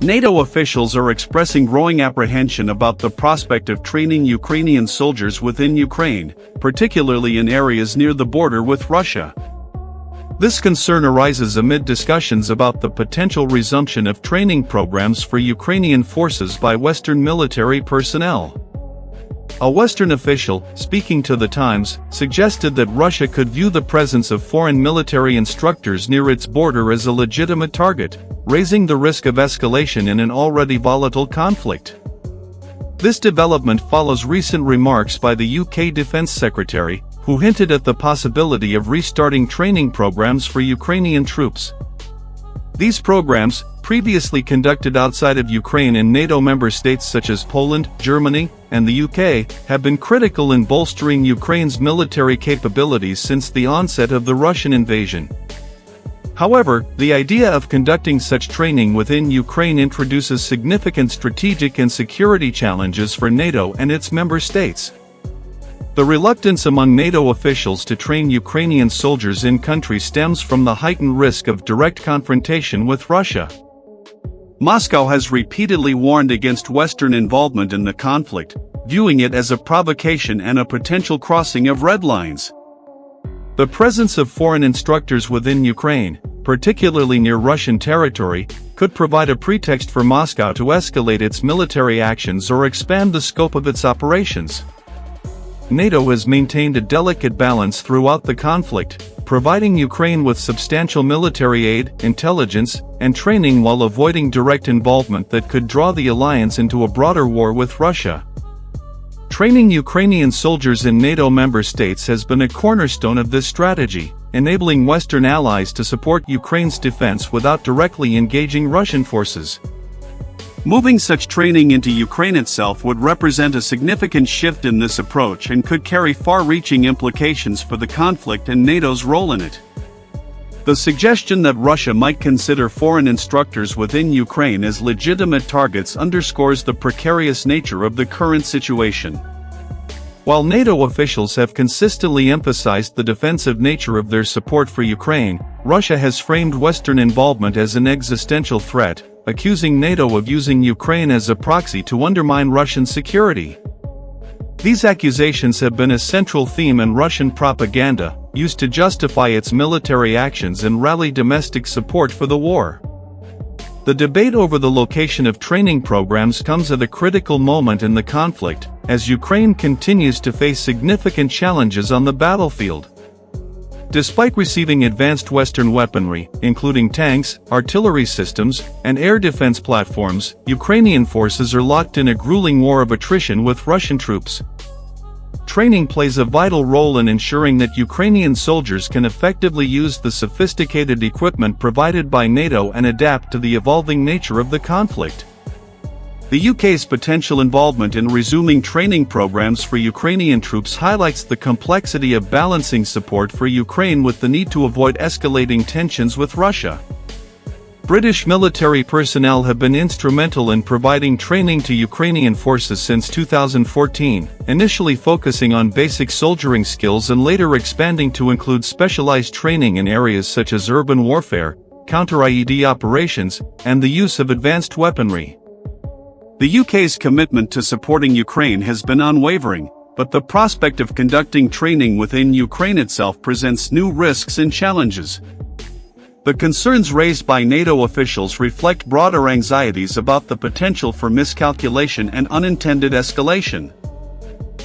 NATO officials are expressing growing apprehension about the prospect of training Ukrainian soldiers within Ukraine, particularly in areas near the border with Russia. This concern arises amid discussions about the potential resumption of training programs for Ukrainian forces by Western military personnel. A Western official, speaking to The Times, suggested that Russia could view the presence of foreign military instructors near its border as a legitimate target, raising the risk of escalation in an already volatile conflict. This development follows recent remarks by the UK Defence Secretary, who hinted at the possibility of restarting training programs for Ukrainian troops. These programs, previously conducted outside of Ukraine in NATO member states such as Poland, Germany, and the UK, have been critical in bolstering Ukraine's military capabilities since the onset of the Russian invasion. However, the idea of conducting such training within Ukraine introduces significant strategic and security challenges for NATO and its member states. The reluctance among NATO officials to train Ukrainian soldiers in country stems from the heightened risk of direct confrontation with Russia. Moscow has repeatedly warned against Western involvement in the conflict, viewing it as a provocation and a potential crossing of red lines. The presence of foreign instructors within Ukraine, particularly near Russian territory, could provide a pretext for Moscow to escalate its military actions or expand the scope of its operations. NATO has maintained a delicate balance throughout the conflict, providing Ukraine with substantial military aid, intelligence, and training while avoiding direct involvement that could draw the alliance into a broader war with Russia. Training Ukrainian soldiers in NATO member states has been a cornerstone of this strategy, enabling Western allies to support Ukraine's defense without directly engaging Russian forces. Moving such training into Ukraine itself would represent a significant shift in this approach and could carry far-reaching implications for the conflict and NATO's role in it. The suggestion that Russia might consider foreign instructors within Ukraine as legitimate targets underscores the precarious nature of the current situation. While NATO officials have consistently emphasized the defensive nature of their support for Ukraine, Russia has framed Western involvement as an existential threat, accusing NATO of using Ukraine as a proxy to undermine Russian security. These accusations have been a central theme in Russian propaganda, used to justify its military actions and rally domestic support for the war. The debate over the location of training programs comes at a critical moment in the conflict, as Ukraine continues to face significant challenges on the battlefield. Despite receiving advanced Western weaponry, including tanks, artillery systems, and air defense platforms, Ukrainian forces are locked in a grueling war of attrition with Russian troops. Training plays a vital role in ensuring that Ukrainian soldiers can effectively use the sophisticated equipment provided by NATO and adapt to the evolving nature of the conflict. The UK's potential involvement in resuming training programs for Ukrainian troops highlights the complexity of balancing support for Ukraine with the need to avoid escalating tensions with Russia. British military personnel have been instrumental in providing training to Ukrainian forces since 2014, initially focusing on basic soldiering skills and later expanding to include specialized training in areas such as urban warfare, counter-IED operations, and the use of advanced weaponry. The UK's commitment to supporting Ukraine has been unwavering, but the prospect of conducting training within Ukraine itself presents new risks and challenges. The concerns raised by NATO officials reflect broader anxieties about the potential for miscalculation and unintended escalation.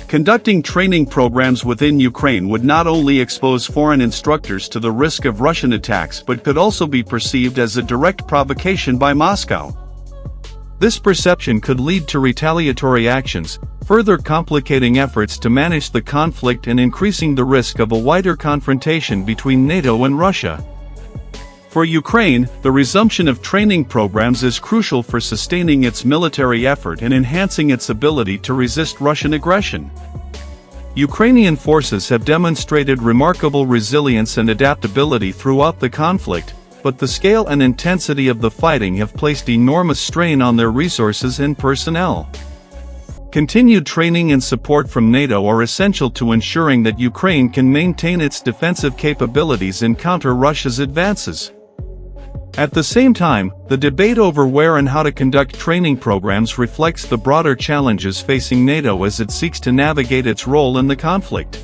Conducting training programs within Ukraine would not only expose foreign instructors to the risk of Russian attacks but could also be perceived as a direct provocation by Moscow. This perception could lead to retaliatory actions, further complicating efforts to manage the conflict and increasing the risk of a wider confrontation between NATO and Russia. For Ukraine, the resumption of training programs is crucial for sustaining its military effort and enhancing its ability to resist Russian aggression. Ukrainian forces have demonstrated remarkable resilience and adaptability throughout the conflict, but the scale and intensity of the fighting have placed enormous strain on their resources and personnel. Continued training and support from NATO are essential to ensuring that Ukraine can maintain its defensive capabilities and counter Russia's advances. At the same time, the debate over where and how to conduct training programs reflects the broader challenges facing NATO as it seeks to navigate its role in the conflict.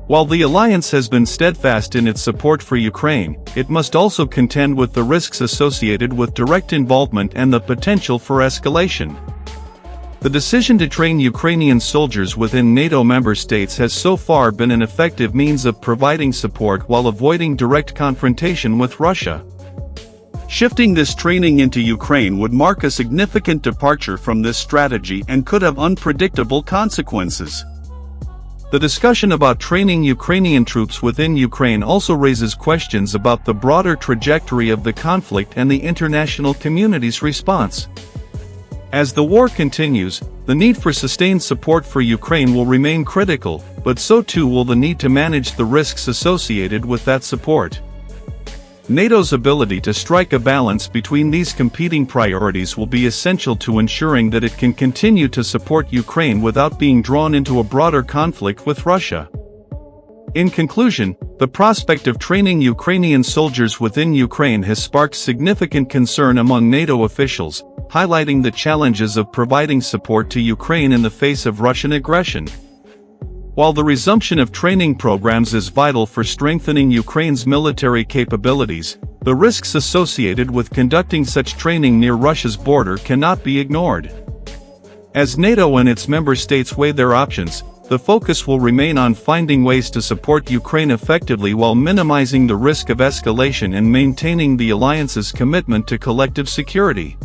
While the alliance has been steadfast in its support for Ukraine, it must also contend with the risks associated with direct involvement and the potential for escalation. The decision to train Ukrainian soldiers within NATO member states has so far been an effective means of providing support while avoiding direct confrontation with Russia. Shifting this training into Ukraine would mark a significant departure from this strategy and could have unpredictable consequences. The discussion about training Ukrainian troops within Ukraine also raises questions about the broader trajectory of the conflict and the international community's response. As the war continues, the need for sustained support for Ukraine will remain critical, but so too will the need to manage the risks associated with that support. NATO's ability to strike a balance between these competing priorities will be essential to ensuring that it can continue to support Ukraine without being drawn into a broader conflict with Russia. In conclusion, the prospect of training Ukrainian soldiers within Ukraine has sparked significant concern among NATO officials, highlighting the challenges of providing support to Ukraine in the face of Russian aggression. While the resumption of training programs is vital for strengthening Ukraine's military capabilities, the risks associated with conducting such training near Russia's border cannot be ignored. As NATO and its member states weigh their options, the focus will remain on finding ways to support Ukraine effectively while minimizing the risk of escalation and maintaining the alliance's commitment to collective security.